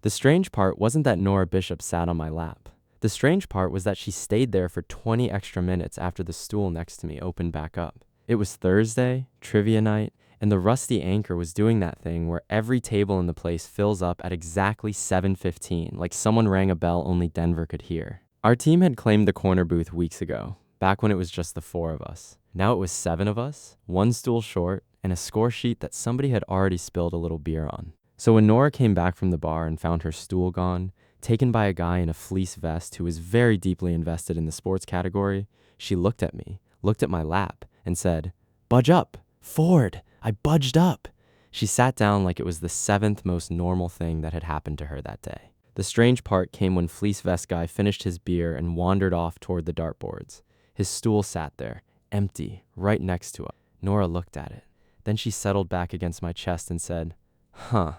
The strange part wasn't that Nora Bishop sat on my lap. The strange part was that she stayed there for 20 extra minutes after the stool next to me opened back up. It was Thursday, trivia night, and the rusty anchor was doing that thing where every table in the place fills up at exactly 7:15, like someone rang a bell only Denver could hear. Our team had claimed the corner booth weeks ago, back when it was just the 4 of us. Now it was 7 of us, 1 stool short, and a score sheet that somebody had already spilled a little beer on. So when Nora came back from the bar and found her stool gone, taken by a guy in a fleece vest who was very deeply invested in the sports category, she looked at me, looked at my lap, and said, "Budge up! Ford! I budged up!" She sat down like it was the 7th most normal thing that had happened to her that day. The strange part came when fleece vest guy finished his beer and wandered off toward the dartboards. His stool sat there, empty, right next to us. Nora looked at it. Then she settled back against my chest and said, "Huh,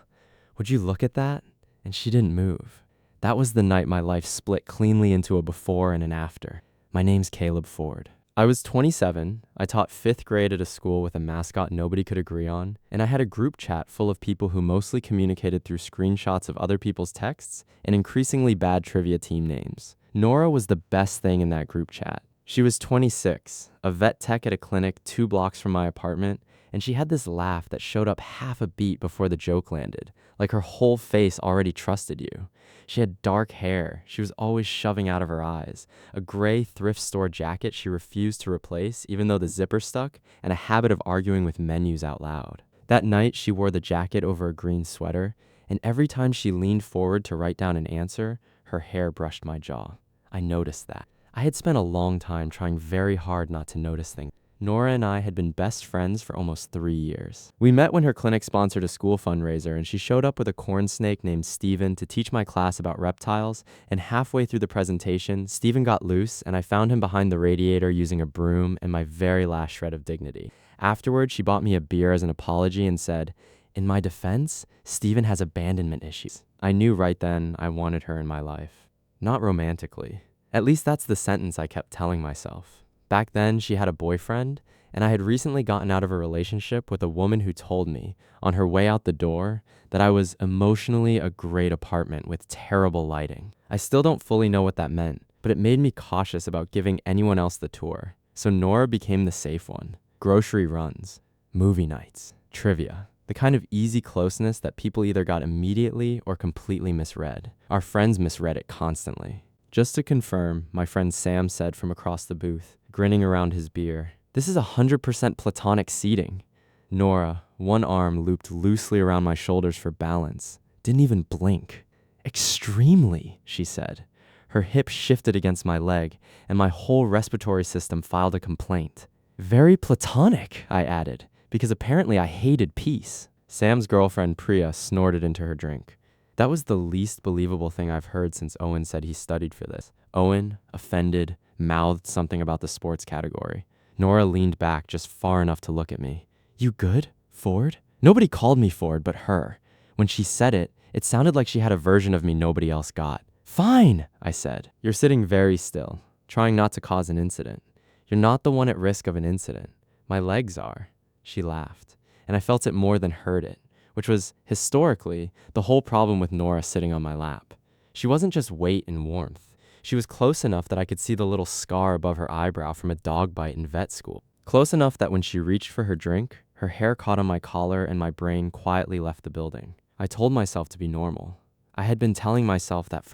would you look at that?" And she didn't move. That was the night my life split cleanly into a before and an after. My name's Caleb Ford. I was 27, I taught 5th grade at a school with a mascot nobody could agree on, and I had a group chat full of people who mostly communicated through screenshots of other people's texts and increasingly bad trivia team names. Nora was the best thing in that group chat. She was 26, a vet tech at a clinic 2 blocks from my apartment, and she had this laugh that showed up half a beat before the joke landed, like her whole face already trusted you. She had dark hair she was always shoving out of her eyes, a gray thrift store jacket she refused to replace even though the zipper stuck, and a habit of arguing with menus out loud. That night she wore the jacket over a green sweater, and every time she leaned forward to write down an answer, her hair brushed my jaw. I noticed that. I had spent a long time trying very hard not to notice things. Nora and I had been best friends for almost 3 years. We met when her clinic sponsored a school fundraiser, and she showed up with a corn snake named Steven to teach my class about reptiles, and halfway through the presentation, Steven got loose, and I found him behind the radiator using a broom and my very last shred of dignity. Afterward, she bought me a beer as an apology and said, "In my defense, Steven has abandonment issues." I knew right then I wanted her in my life. Not romantically. At least that's the sentence I kept telling myself. Back then, she had a boyfriend, and I had recently gotten out of a relationship with a woman who told me, on her way out the door, that I was emotionally a great apartment with terrible lighting. I still don't fully know what that meant, but it made me cautious about giving anyone else the tour. So Nora became the safe one. Grocery runs, movie nights, trivia. The kind of easy closeness that people either got immediately or completely misread. Our friends misread it constantly. Just to confirm, my friend Sam said from across the booth, grinning around his beer, "This is 100% platonic seating." Nora, one arm looped loosely around my shoulders for balance, didn't even blink. "Extremely," she said. Her hip shifted against my leg, and my whole respiratory system filed a complaint. "Very platonic," I added, because apparently I hated peace. Sam's girlfriend, Priya, snorted into her drink. That was the least believable thing I've heard since Owen said he studied for this. Owen, offended, mouthed something about the sports category. Nora leaned back just far enough to look at me. "You good, Ford?" Nobody called me Ford but her. When she said it, it sounded like she had a version of me nobody else got. "Fine," I said. "You're sitting very still, trying not to cause an incident. You're not the one at risk of an incident. My legs are." She laughed, and I felt it more than heard it, which was, historically, the whole problem with Nora sitting on my lap. She wasn't just weight and warmth. She was close enough that I could see the little scar above her eyebrow from a dog bite in vet school. Close enough that when she reached for her drink, her hair caught on my collar and my brain quietly left the building. I told myself to be normal. I had been telling myself that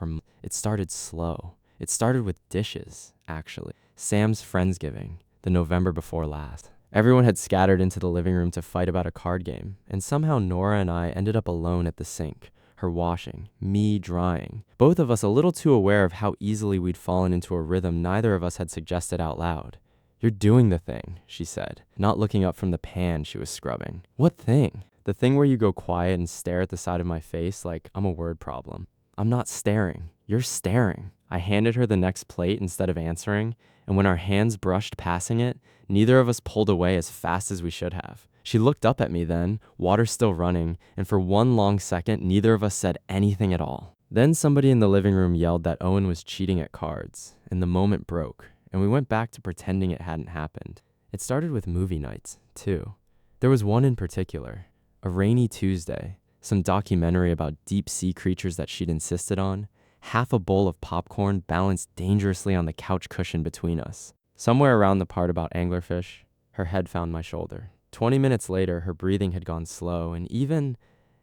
it started slow. It started with dishes, actually. Sam's Friendsgiving, the November before last. Everyone had scattered into the living room to fight about a card game, and somehow Nora and I ended up alone at the sink, her washing, me drying, both of us a little too aware of how easily we'd fallen into a rhythm neither of us had suggested out loud. "You're doing the thing," she said, not looking up from the pan she was scrubbing. "What thing?" "The thing where you go quiet and stare at the side of my face like I'm a word problem." "I'm not staring. You're staring." I handed her the next plate instead of answering, and when our hands brushed passing it, neither of us pulled away as fast as we should have. She looked up at me then, water still running, and for one long second, neither of us said anything at all. Then somebody in the living room yelled that Owen was cheating at cards, and the moment broke, and we went back to pretending it hadn't happened. It started with movie nights, too. There was one in particular, a rainy Tuesday. some documentary about deep sea creatures that she'd insisted on, half a bowl of popcorn balanced dangerously on the couch cushion between us. Somewhere around the part about anglerfish, her head found my shoulder. 20 minutes later, her breathing had gone slow, and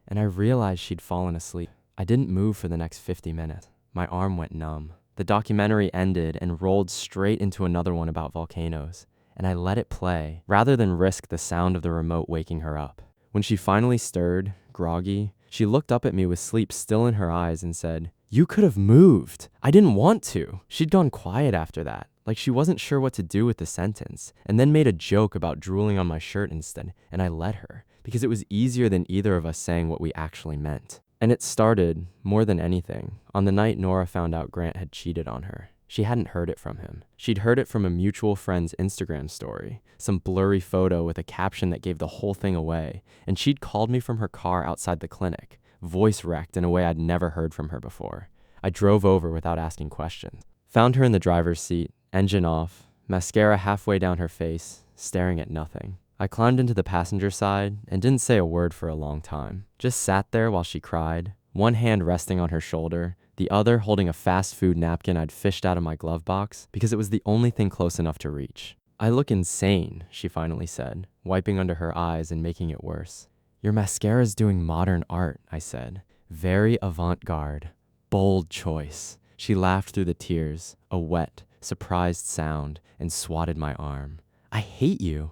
I realized she'd fallen asleep. I didn't move for the next 50 minutes. My arm went numb. The documentary ended and rolled straight into another one about volcanoes, and I let it play rather than risk the sound of the remote waking her up. When she finally stirred, groggy, she looked up at me with sleep still in her eyes and said, "You could have moved. I didn't want to." She'd gone quiet after that, like she wasn't sure what to do with the sentence, and then made a joke about drooling on my shirt instead, and I let her, because it was easier than either of us saying what we actually meant. And it started, more than anything, on the night Nora found out Grant had cheated on her. She hadn't heard it from him. She'd heard it from a mutual friend's Instagram story, some blurry photo with a caption that gave the whole thing away, and she'd called me from her car outside the clinic, voice wrecked in a way I'd never heard from her before. I drove over without asking questions. Found her in the driver's seat, engine off, mascara halfway down her face, staring at nothing. I climbed into the passenger side and didn't say a word for a long time. Just sat there while she cried, one hand resting on her shoulder, the other holding a fast food napkin I'd fished out of my glove box because it was the only thing close enough to reach. "I look insane," she finally said, wiping under her eyes and making it worse. "Your mascara's doing modern art," I said. "Very avant-garde. Bold choice." She laughed through the tears, a wet, surprised sound, and swatted my arm. "I hate you.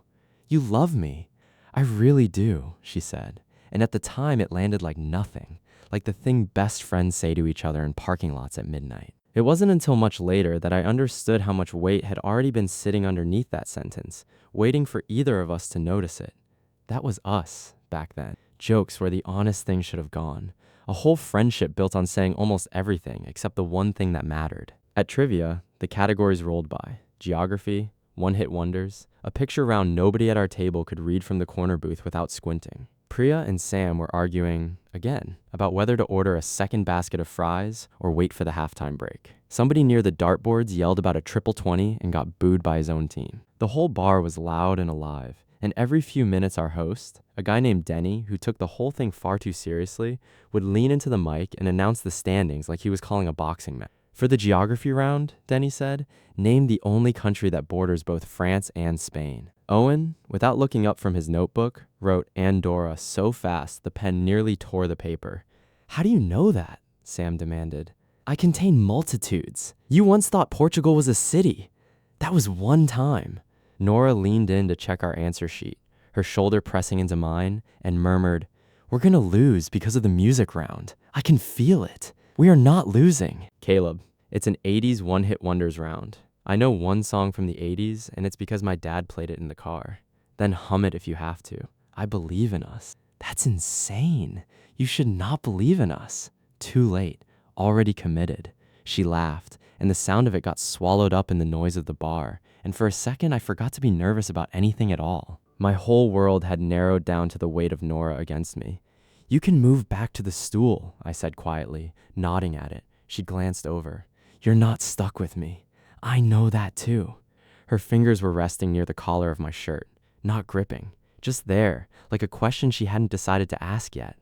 You love me. I really do," she said. And at the time, it landed like nothing, like the thing best friends say to each other in parking lots at midnight. It wasn't until much later that I understood how much weight had already been sitting underneath that sentence, waiting for either of us to notice it. That was us, back then. Jokes where the honest thing should have gone. A whole friendship built on saying almost everything except the one thing that mattered. At trivia, the categories rolled by. Geography, one-hit wonders, a picture round nobody at our table could read from the corner booth without squinting. Priya and Sam were arguing, again, about whether to order a second basket of fries or wait for the halftime break. Somebody near the dartboards yelled about a triple 20 and got booed by his own team. The whole bar was loud and alive, and every few minutes our host, a guy named Denny who took the whole thing far too seriously, would lean into the mic and announce the standings like he was calling a boxing match. "For the geography round," Denny said, "name the only country that borders both France and Spain." Owen, without looking up from his notebook, wrote Andorra so fast the pen nearly tore the paper. "How do you know that?" Sam demanded. "I contain multitudes. You once thought Portugal was a city. That was one time." Nora leaned in to check our answer sheet, her shoulder pressing into mine, and murmured, "We're gonna lose because of the music round. I can feel it. We are not losing." "Caleb, it's an 80s one-hit wonders round. I know one song from the 80s, and it's because my dad played it in the car. Then hum it if you have to. I believe in us." "That's insane. You should not believe in us." "Too late. Already committed." She laughed, and the sound of it got swallowed up in the noise of the bar, and for a second I forgot to be nervous about anything at all. My whole world had narrowed down to the weight of Nora against me. "You can move back to the stool," I said quietly, nodding at it. She glanced over. "You're not stuck with me. I know that too." Her fingers were resting near the collar of my shirt, not gripping, just there, like a question she hadn't decided to ask yet.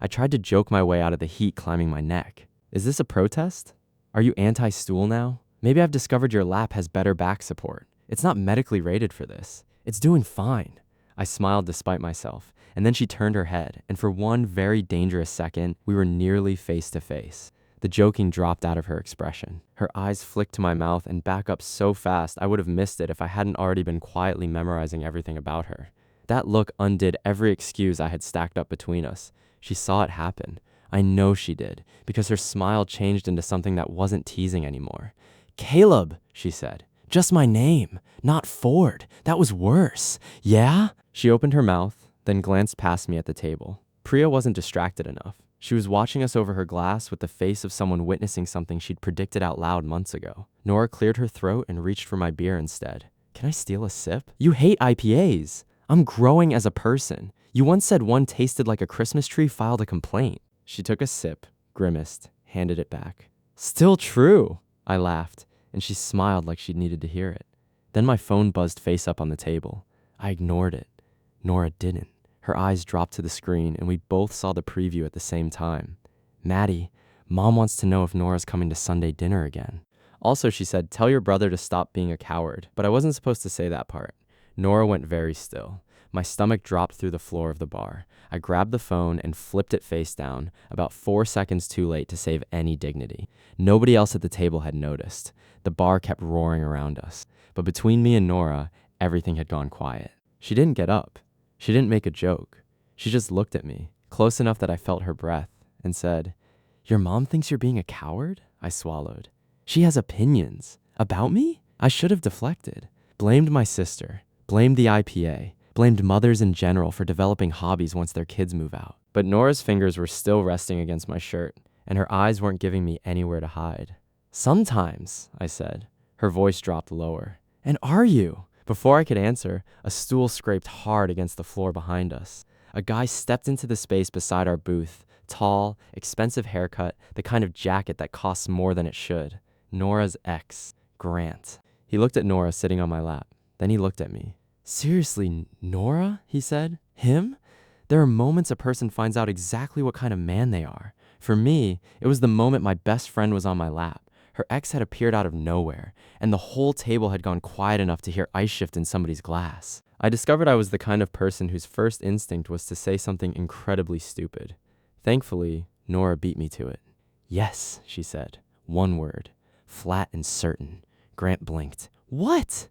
I tried to joke my way out of the heat climbing my neck. "Is this a protest? Are you anti-stool now? Maybe I've discovered your lap has better back support. It's not medically rated for this. It's doing fine." I smiled despite myself, and then she turned her head, and for one very dangerous second, we were nearly face to face. The joking dropped out of her expression. Her eyes flicked to my mouth and back up so fast I would have missed it if I hadn't already been quietly memorizing everything about her. That look undid every excuse I had stacked up between us. She saw it happen. I know she did, because her smile changed into something that wasn't teasing anymore. "Caleb," she said. "Just my name, not Ford. That was worse. Yeah?" She opened her mouth, then glanced past me at the table. Priya wasn't distracted enough. She was watching us over her glass with the face of someone witnessing something she'd predicted out loud months ago. Nora cleared her throat and reached for my beer instead. "Can I steal a sip?" "You hate IPAs. I'm growing as a person. You once said one tasted like a Christmas tree filed a complaint." She took a sip, grimaced, handed it back. "Still true," I laughed, and she smiled like she'd needed to hear it. Then my phone buzzed face up on the table. I ignored it. Nora didn't. Her eyes dropped to the screen, and we both saw the preview at the same time. Maddie, Mom wants to know if Nora's coming to Sunday dinner again. Also, she said, tell your brother to stop being a coward. But I wasn't supposed to say that part. Nora went very still. My stomach dropped through the floor of the bar. I grabbed the phone and flipped it face down, about 4 seconds too late to save any dignity. Nobody else at the table had noticed. The bar kept roaring around us. But between me and Nora, everything had gone quiet. She didn't get up. She didn't make a joke. She just looked at me, close enough that I felt her breath, and said, your mom thinks you're being a coward? I swallowed. She has opinions. About me? I should have deflected. Blamed my sister. Blamed the IPA. Blamed mothers in general for developing hobbies once their kids move out. But Nora's fingers were still resting against my shirt, and her eyes weren't giving me anywhere to hide. Sometimes, I said. Her voice dropped lower. And are you? Before I could answer, a stool scraped hard against the floor behind us. A guy stepped into the space beside our booth. Tall, expensive haircut, the kind of jacket that costs more than it should. Nora's ex, Grant. He looked at Nora sitting on my lap. Then he looked at me. Seriously, Nora? He said. Him? There are moments a person finds out exactly what kind of man they are. For me, it was the moment my best friend was on my lap. Her ex had appeared out of nowhere, and the whole table had gone quiet enough to hear ice shift in somebody's glass. I discovered I was the kind of person whose first instinct was to say something incredibly stupid. Thankfully, Nora beat me to it. Yes, she said. One word. Flat and certain. Grant blinked. What?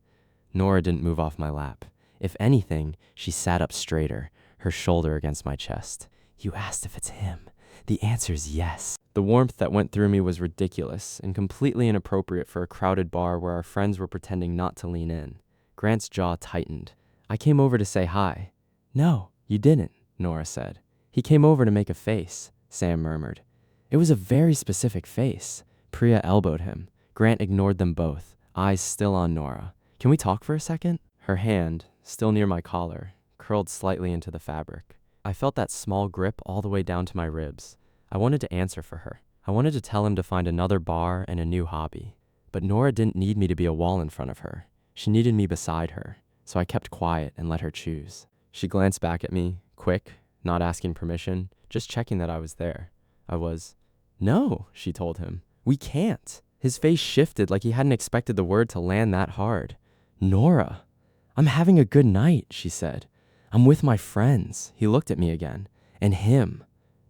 Nora didn't move off my lap. If anything, she sat up straighter, her shoulder against my chest. You asked if it's him. The answer's yes. The warmth that went through me was ridiculous and completely inappropriate for a crowded bar where our friends were pretending not to lean in. Grant's jaw tightened. I came over to say hi. No, you didn't, Nora said. He came over to make a face, Sam murmured. It was a very specific face. Priya elbowed him. Grant ignored them both, eyes still on Nora. Can we talk for a second? Her hand, still near my collar, curled slightly into the fabric. I felt that small grip all the way down to my ribs. I wanted to answer for her. I wanted to tell him to find another bar and a new hobby. But Nora didn't need me to be a wall in front of her. She needed me beside her, so I kept quiet and let her choose. She glanced back at me, quick, not asking permission, just checking that I was there. I was, no, she told him. We can't. His face shifted like he hadn't expected the word to land that hard. Nora. I'm having a good night, she said. I'm with my friends. He looked at me again. And him.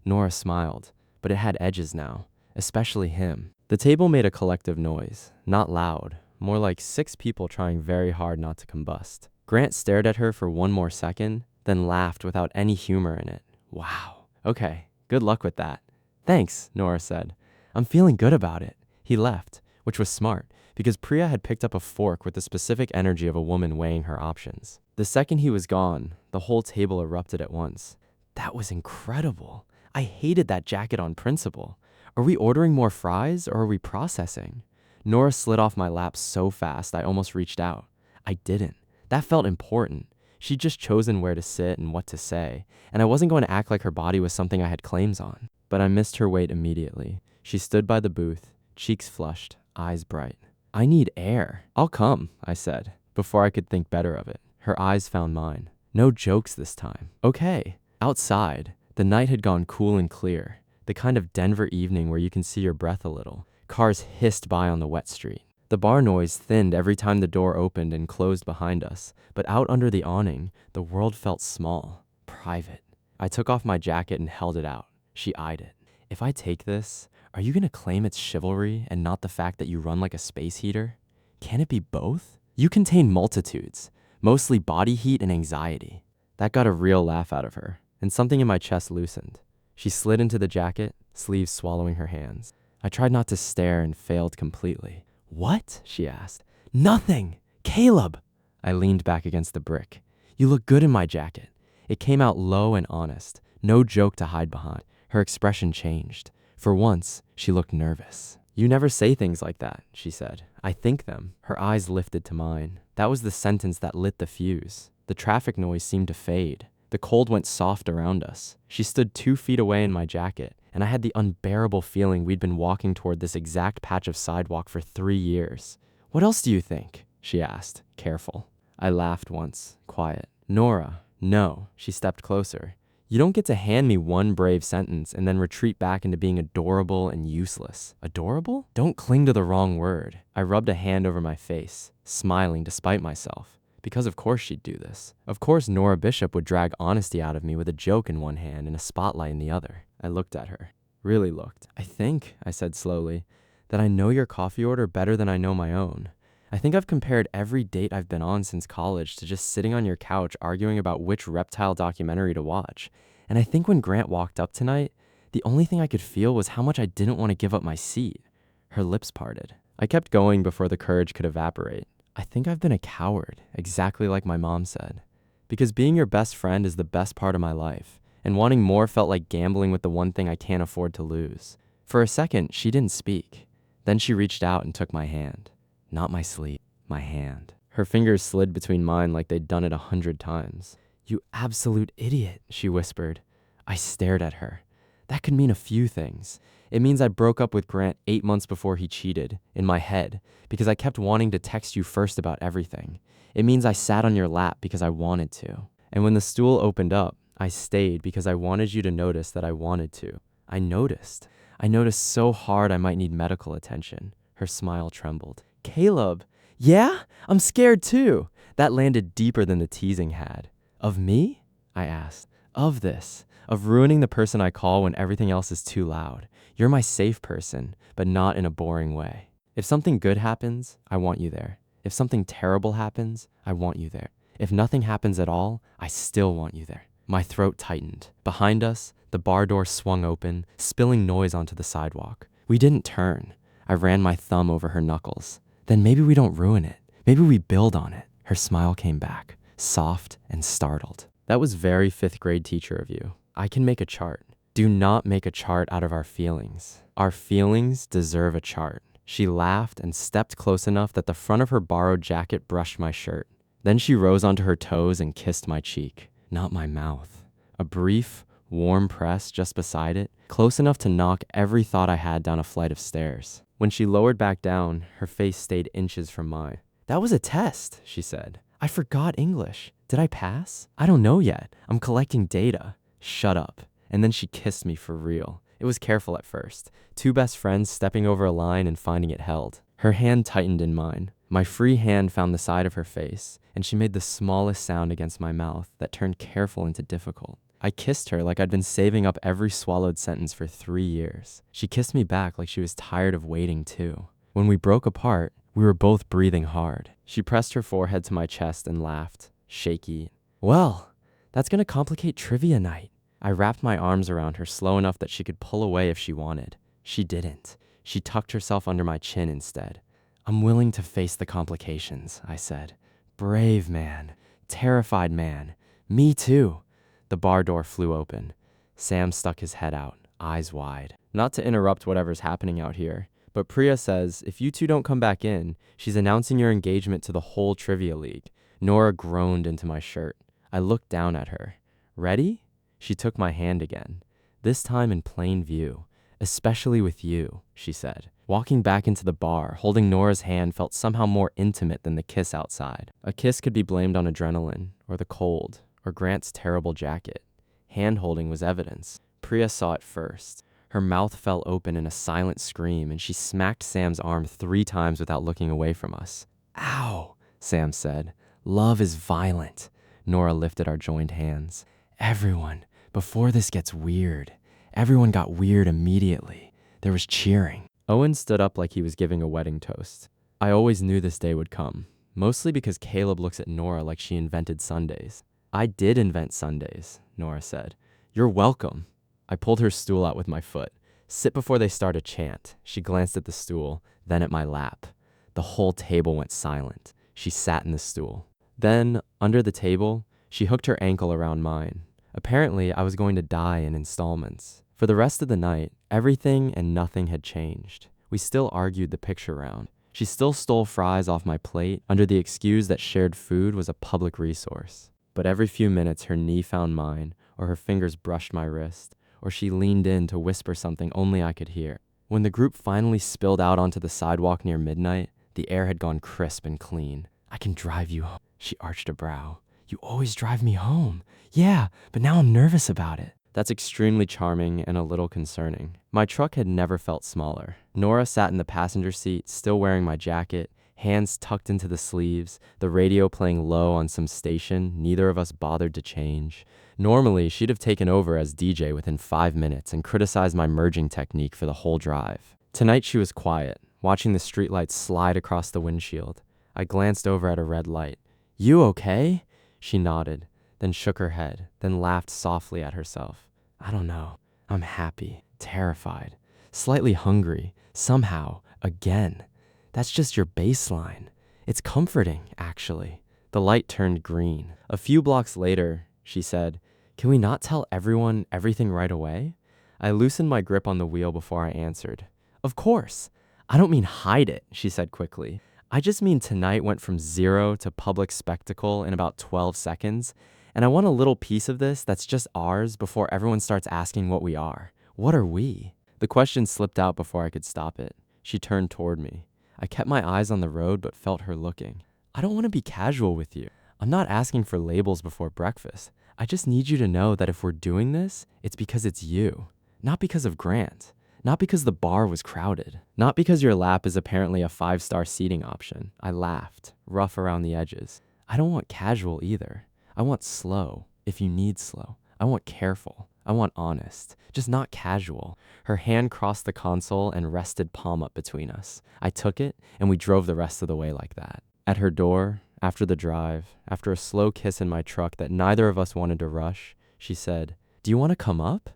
Nora smiled, but it had edges now, especially him. The table made a collective noise, not loud, more like 6 people trying very hard not to combust. Grant stared at her for one more second, then laughed without any humor in it. Wow. Okay, good luck with that. Thanks, Nora said. I'm feeling good about it. He left, which was smart, because Priya had picked up a fork with the specific energy of a woman weighing her options. The second he was gone, the whole table erupted at once. That was incredible. I hated that jacket on principle. Are we ordering more fries or are we processing? Nora slid off my lap so fast I almost reached out. I didn't. That felt important. She'd just chosen where to sit and what to say, and I wasn't going to act like her body was something I had claims on. But I missed her weight immediately. She stood by the booth, cheeks flushed, eyes bright. I need air. I'll come, I said, before I could think better of it. Her eyes found mine. No jokes this time. Okay. Outside, the night had gone cool and clear, the kind of Denver evening where you can see your breath a little. Cars hissed by on the wet street. The bar noise thinned every time the door opened and closed behind us, but out under the awning, the world felt small, private. I took off my jacket and held it out. She eyed it. If I take this, are you gonna claim it's chivalry and not the fact that you run like a space heater? Can it be both? You contain multitudes, mostly body heat and anxiety. That got a real laugh out of her, and something in my chest loosened. She slid into the jacket, sleeves swallowing her hands. I tried not to stare and failed completely. What? She asked. Nothing! Caleb! I leaned back against the brick. You look good in my jacket. It came out low and honest, no joke to hide behind. Her expression changed. For once, she looked nervous. You never say things like that, she said. I think them. Her eyes lifted to mine. That was the sentence that lit the fuse. The traffic noise seemed to fade. The cold went soft around us. She stood 2 feet away in my jacket, and I had the unbearable feeling we'd been walking toward this exact patch of sidewalk for 3 years. What else do you think? She asked, careful. I laughed once, quiet. Nora, No, she stepped closer. You don't get to hand me one brave sentence and then retreat back into being adorable and useless. Adorable? Don't cling to the wrong word. I rubbed a hand over my face, smiling despite myself. Because of course she'd do this. Of course Nora Bishop would drag honesty out of me with a joke in one hand and a spotlight in the other. I looked at her. Really looked. I think, I said slowly, that I know your coffee order better than I know my own. I think I've compared every date I've been on since college to just sitting on your couch arguing about which reptile documentary to watch. And I think when Grant walked up tonight, the only thing I could feel was how much I didn't want to give up my seat. Her lips parted. I kept going before the courage could evaporate. I think I've been a coward, exactly like my mom said. Because being your best friend is the best part of my life, and wanting more felt like gambling with the one thing I can't afford to lose. For a second, she didn't speak. Then she reached out and took my hand. Not my sleeve, my hand. Her fingers slid between mine like they'd done it 100 times. You absolute idiot, she whispered. I stared at her. That could mean a few things. It means I broke up with Grant 8 months before he cheated, in my head, because I kept wanting to text you first about everything. It means I sat on your lap because I wanted to. And when the stool opened up, I stayed because I wanted you to notice that I wanted to. I noticed. I noticed so hard I might need medical attention. Her smile trembled. Caleb, yeah? I'm scared too. That landed deeper than the teasing had. Of me? I asked. Of this. Of ruining the person I call when everything else is too loud. You're my safe person, but not in a boring way. If something good happens, I want you there. If something terrible happens, I want you there. If nothing happens at all, I still want you there. My throat tightened. Behind us, the bar door swung open, spilling noise onto the sidewalk. We didn't turn. I ran my thumb over her knuckles. Then maybe we don't ruin it. Maybe we build on it. Her smile came back, soft and startled. That was very 5th grade teacher of you. I can make a chart. Do not make a chart out of our feelings. Our feelings deserve a chart. She laughed and stepped close enough that the front of her borrowed jacket brushed my shirt. Then she rose onto her toes and kissed my cheek, not my mouth. A brief, warm press just beside it, close enough to knock every thought I had down a flight of stairs. When she lowered back down, her face stayed inches from mine. That was a test, she said. I forgot English. Did I pass? I don't know yet. I'm collecting data. Shut up. And then she kissed me for real. It was careful at first. 2 best friends stepping over a line and finding it held. Her hand tightened in mine. My free hand found the side of her face, and she made the smallest sound against my mouth that turned careful into difficult. I kissed her like I'd been saving up every swallowed sentence for 3 years. She kissed me back like she was tired of waiting too. When we broke apart, we were both breathing hard. She pressed her forehead to my chest and laughed, shaky. Well, that's gonna complicate trivia night. I wrapped my arms around her slow enough that she could pull away if she wanted. She didn't. She tucked herself under my chin instead. I'm willing to face the complications, I said. Brave man. Terrified man. Me too. The bar door flew open. Sam stuck his head out, eyes wide. Not to interrupt whatever's happening out here, but Priya says if you two don't come back in, she's announcing your engagement to the whole trivia league. Nora groaned into my shirt. I looked down at her. Ready? She took my hand again, this time in plain view. Especially with you, she said. Walking back into the bar, holding Nora's hand felt somehow more intimate than the kiss outside. A kiss could be blamed on adrenaline, or the cold, or Grant's terrible jacket. Hand-holding was evidence. Priya saw it first. Her mouth fell open in a silent scream, and she smacked Sam's arm 3 times without looking away from us. Ow, Sam said. Love is violent. Nora lifted our joined hands. Everyone, before this gets weird. Everyone got weird immediately. There was cheering. Owen stood up like he was giving a wedding toast. I always knew this day would come, mostly because Caleb looks at Nora like she invented Sundays. I did invent Sundays, Nora said. You're welcome. I pulled her stool out with my foot. Sit before they start a chant. She glanced at the stool, then at my lap. The whole table went silent. She sat in the stool. Then, under the table, she hooked her ankle around mine. Apparently, I was going to die in installments. For the rest of the night, everything and nothing had changed. We still argued the picture round. She still stole fries off my plate under the excuse that shared food was a public resource. But every few minutes, her knee found mine, or her fingers brushed my wrist, or she leaned in to whisper something only I could hear. When the group finally spilled out onto the sidewalk near midnight, the air had gone crisp and clean. I can drive you home. She arched a brow. "You always drive me home." "Yeah, but now I'm nervous about it." That's extremely charming and a little concerning. My truck had never felt smaller. Nora sat in the passenger seat, still wearing my jacket, hands tucked into the sleeves, the radio playing low on some station neither of us bothered to change. Normally, she'd have taken over as DJ within 5 minutes and criticized my merging technique for the whole drive. Tonight she was quiet, watching the streetlights slide across the windshield. I glanced over at a red light. "You okay?" She nodded, then shook her head, then laughed softly at herself. "I don't know. I'm happy, terrified, slightly hungry, somehow, again. That's just your baseline. It's comforting, actually." The light turned green. A few blocks later, she said, "Can we not tell everyone everything right away?" I loosened my grip on the wheel before I answered. "Of course. I don't mean hide it," she said quickly. "I just mean tonight went from 0 to public spectacle in about 12 seconds, and I want a little piece of this that's just ours before everyone starts asking what we are. What are we?" The question slipped out before I could stop it. She turned toward me. I kept my eyes on the road but felt her looking. "I don't want to be casual with you. I'm not asking for labels before breakfast. I just need you to know that if we're doing this, it's because it's you. Not because of Grant. Not because the bar was crowded. Not because your lap is apparently a 5-star seating option." I laughed, rough around the edges. "I don't want casual either. I want slow, if you need slow. I want careful. I want honest. Just not casual." Her hand crossed the console and rested palm up between us. I took it, and we drove the rest of the way like that. At her door, after the drive, after a slow kiss in my truck that neither of us wanted to rush, she said, "Do you want to come up?"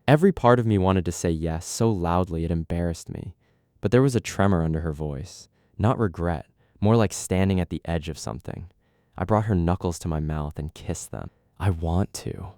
Every part of me wanted to say yes so loudly it embarrassed me. But there was a tremor under her voice. Not regret, more like standing at the edge of something. I brought her knuckles to my mouth and kissed them. "I want to.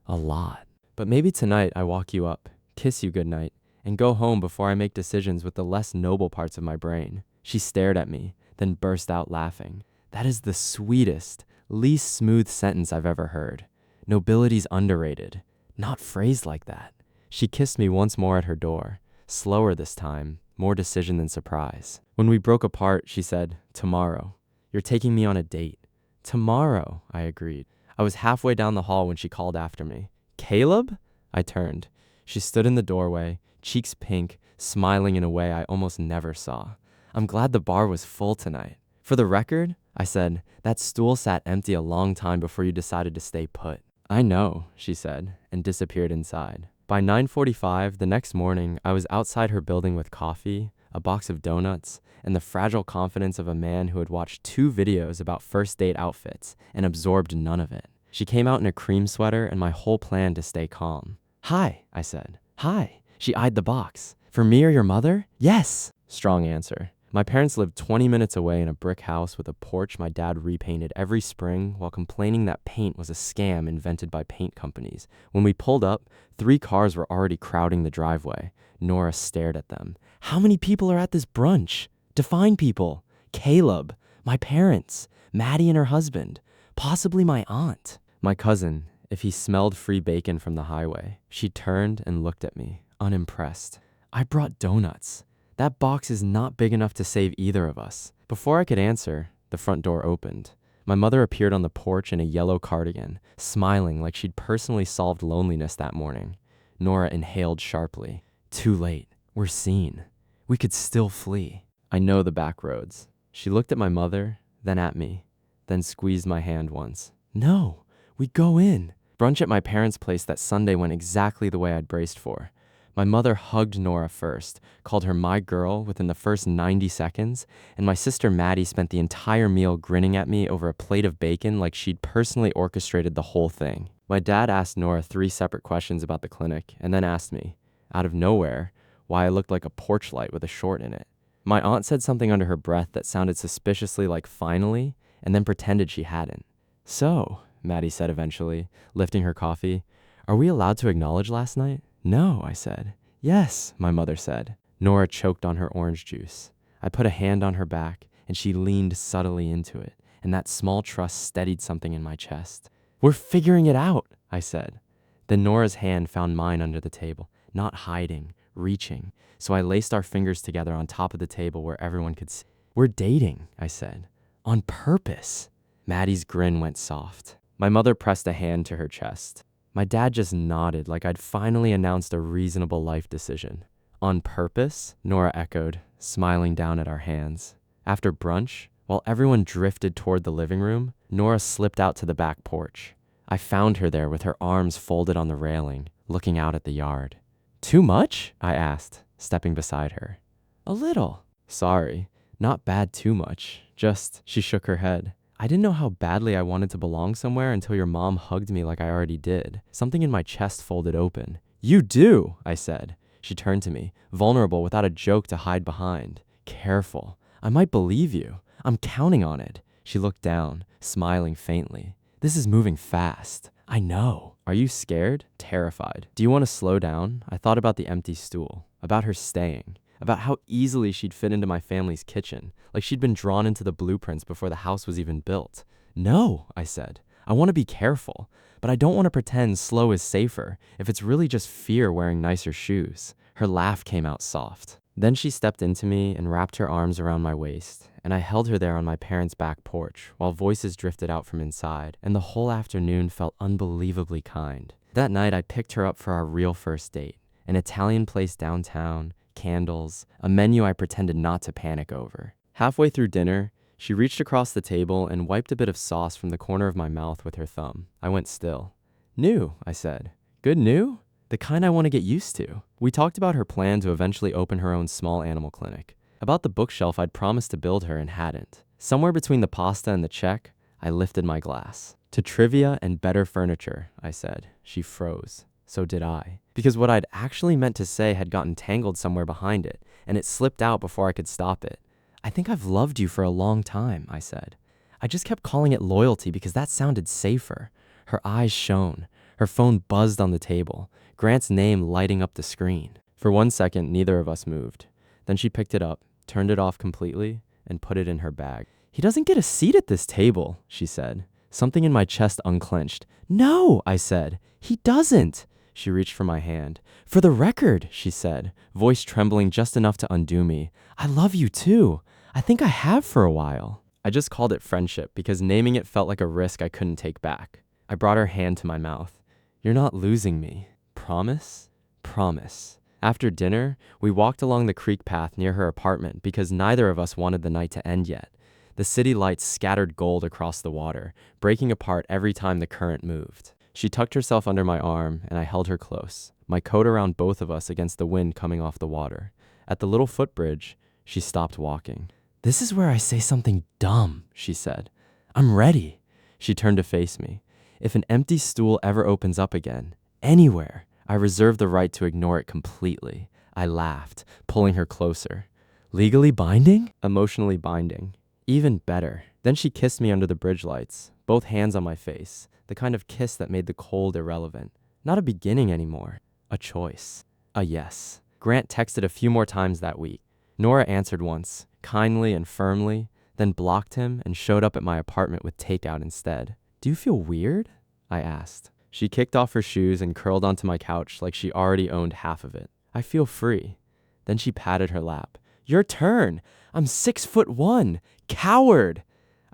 A lot. But maybe tonight I walk you up, kiss you goodnight, and go home before I make decisions with the less noble parts of my brain." She stared at me, then burst out laughing. "That is the sweetest, least smooth sentence I've ever heard. Nobility's underrated. Not phrased like that." She kissed me once more at her door, slower this time, more decision than surprise. When we broke apart, she said, "Tomorrow. You're taking me on a date." "Tomorrow," I agreed. I was halfway down the hall when she called after me. "Caleb?" I turned. She stood in the doorway, cheeks pink, smiling in a way I almost never saw. "I'm glad the bar was full tonight." "For the record," I said, "that stool sat empty a long time before you decided to stay put." "I know," she said, and disappeared inside. By 9:45 the next morning, I was outside her building with coffee, a box of donuts, and the fragile confidence of a man who had watched 2 videos about first date outfits and absorbed none of it. She came out in a cream sweater and my whole plan to stay calm. "Hi," I said. "Hi." She eyed the box. "For me or your mother?" "Yes." Strong answer. My parents lived 20 minutes away in a brick house with a porch my dad repainted every spring while complaining that paint was a scam invented by paint companies. When we pulled up, 3 cars were already crowding the driveway. Nora stared at them. "How many people are at this brunch?" "Define people." "Caleb, my parents, Maddie and her husband, possibly my aunt." "My cousin, if he smelled free bacon from the highway." She turned and looked at me, unimpressed. "I brought donuts. That box is not big enough to save either of us." Before I could answer, the front door opened. My mother appeared on the porch in a yellow cardigan, smiling like she'd personally solved loneliness that morning. Nora inhaled sharply. "Too late. We're seen. We could still flee." "I know the back roads." She looked at my mother, then at me, then squeezed my hand once. "No, we go in." Brunch at my parents' place that Sunday went exactly the way I'd braced for. My mother hugged Nora first, called her my girl within the first 90 seconds, and my sister Maddie spent the entire meal grinning at me over a plate of bacon like she'd personally orchestrated the whole thing. My dad asked Nora 3 separate questions about the clinic, and then asked me, out of nowhere, why I looked like a porch light with a short in it. My aunt said something under her breath that sounded suspiciously like "finally," and then pretended she hadn't. "So," Maddie said eventually, lifting her coffee, "are we allowed to acknowledge last night?" "No," I said. "Yes," my mother said. Nora choked on her orange juice. I put a hand on her back, and she leaned subtly into it, and that small trust steadied something in my chest. "We're figuring it out," I said. Then Nora's hand found mine under the table, not hiding, reaching, so I laced our fingers together on top of the table where everyone could see. "We're dating," I said. "On purpose." Maddie's grin went soft. My mother pressed a hand to her chest. My dad just nodded like I'd finally announced a reasonable life decision. On purpose? Nora echoed, smiling down at our hands. After brunch, while everyone drifted toward the living room, Nora slipped out to the back porch. I found her there with her arms folded on the railing, looking out at the yard. Too much? I asked, stepping beside her. A little. Sorry, not bad too much. She shook her head. I didn't know how badly I wanted to belong somewhere until your mom hugged me like I already did. Something in my chest folded open. You do, I said. She turned to me, vulnerable without a joke to hide behind. Careful. I might believe you. I'm counting on it. She looked down, smiling faintly. This is moving fast. I know. Are you scared? Terrified. Do you want to slow down? I thought about the empty stool, about her staying, about how easily she'd fit into my family's kitchen, like she'd been drawn into the blueprints before the house was even built. No, I said. I want to be careful, but I don't want to pretend slow is safer if it's really just fear wearing nicer shoes. Her laugh came out soft. Then she stepped into me and wrapped her arms around my waist, and I held her there on my parents' back porch while voices drifted out from inside, and the whole afternoon felt unbelievably kind. That night, I picked her up for our real first date, an Italian place downtown, candles, a menu I pretended not to panic over. Halfway through dinner, she reached across the table and wiped a bit of sauce from the corner of my mouth with her thumb. I went still. New, I said. Good new? The kind I want to get used to. We talked about her plan to eventually open her own small animal clinic, about the bookshelf I'd promised to build her and hadn't. Somewhere between the pasta and the check, I lifted my glass. To trivia and better furniture, I said. She froze. So did I. Because what I'd actually meant to say had gotten tangled somewhere behind it, and it slipped out before I could stop it. I think I've loved you for a long time, I said. I just kept calling it loyalty because that sounded safer. Her eyes shone. Her phone buzzed on the table, Grant's name lighting up the screen. For 1 second, neither of us moved. Then she picked it up, turned it off completely, and put it in her bag. He doesn't get a seat at this table, she said. Something in my chest unclenched. No, I said. He doesn't. She reached for my hand. For the record, she said, voice trembling just enough to undo me. I love you too. I think I have for a while. I just called it friendship because naming it felt like a risk I couldn't take back. I brought her hand to my mouth. You're not losing me. Promise? Promise. After dinner, we walked along the creek path near her apartment because neither of us wanted the night to end yet. The city lights scattered gold across the water, breaking apart every time the current moved. She tucked herself under my arm, and I held her close, my coat around both of us against the wind coming off the water. At the little footbridge, she stopped walking. This is where I say something dumb, she said. I'm ready. She turned to face me. If an empty stool ever opens up again, anywhere, I reserve the right to ignore it completely. I laughed, pulling her closer. Legally binding? Emotionally binding. Even better. Then she kissed me under the bridge lights, both hands on my face, the kind of kiss that made the cold irrelevant. Not a beginning anymore. A choice. A yes. Grant texted a few more times that week. Nora answered once, kindly and firmly, then blocked him and showed up at my apartment with takeout instead. Do you feel weird? I asked. She kicked off her shoes and curled onto my couch like she already owned half of it. I feel free. Then she patted her lap. Your turn. I'm 6'1". Coward.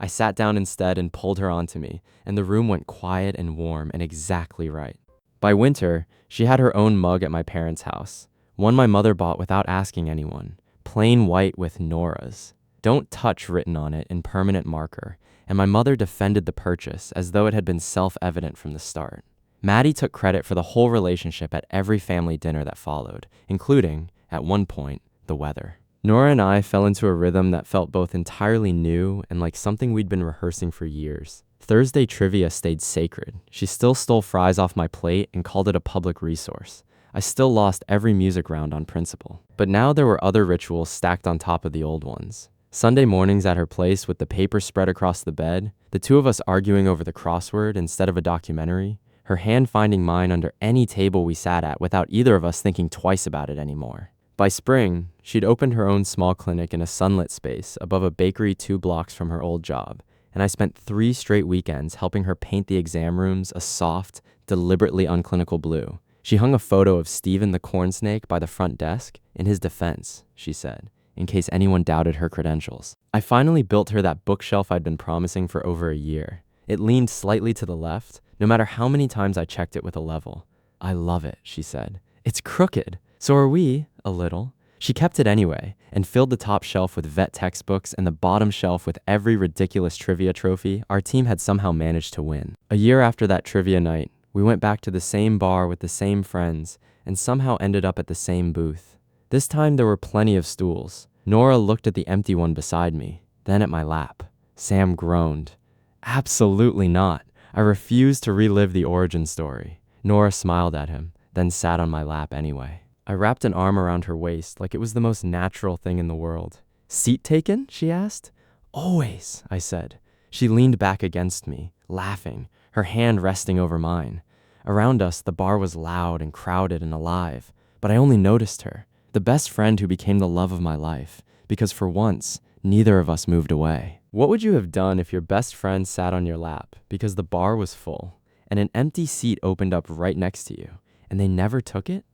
I sat down instead and pulled her onto me, and the room went quiet and warm and exactly right. By winter, she had her own mug at my parents' house, one my mother bought without asking anyone, plain white with Nora's. Don't touch written on it in permanent marker, and my mother defended the purchase as though it had been self-evident from the start. Maddie took credit for the whole relationship at every family dinner that followed, including, at one point, the weather. Nora and I fell into a rhythm that felt both entirely new and like something we'd been rehearsing for years. Thursday trivia stayed sacred. She still stole fries off my plate and called it a public resource. I still lost every music round on principle. But now there were other rituals stacked on top of the old ones. Sunday mornings at her place with the paper spread across the bed, the two of us arguing over the crossword instead of a documentary, her hand finding mine under any table we sat at without either of us thinking twice about it anymore. By spring, she'd opened her own small clinic in a sunlit space above a bakery 2 blocks from her old job, and I spent 3 straight weekends helping her paint the exam rooms a soft, deliberately unclinical blue. She hung a photo of Stephen the corn snake by the front desk, in his defense, she said, in case anyone doubted her credentials. I finally built her that bookshelf I'd been promising for over a year. It leaned slightly to the left, no matter how many times I checked it with a level. "I love it," she said. "It's crooked." "So are we, a little." She kept it anyway, and filled the top shelf with vet textbooks and the bottom shelf with every ridiculous trivia trophy our team had somehow managed to win. A year after that trivia night, we went back to the same bar with the same friends, and somehow ended up at the same booth. This time there were plenty of stools. Nora looked at the empty one beside me, then at my lap. Sam groaned. "Absolutely not. I refuse to relive the origin story." Nora smiled at him, then sat on my lap anyway. I wrapped an arm around her waist like it was the most natural thing in the world. "Seat taken?" she asked. "Always," I said. She leaned back against me, laughing, her hand resting over mine. Around us, the bar was loud and crowded and alive, but I only noticed her, the best friend who became the love of my life, because for once, neither of us moved away. What would you have done if your best friend sat on your lap because the bar was full and an empty seat opened up right next to you, and they never took it?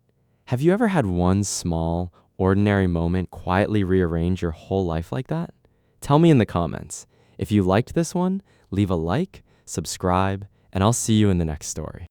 Have you ever had one small, ordinary moment quietly rearrange your whole life like that? Tell me in the comments. If you liked this one, leave a like, subscribe, and I'll see you in the next story.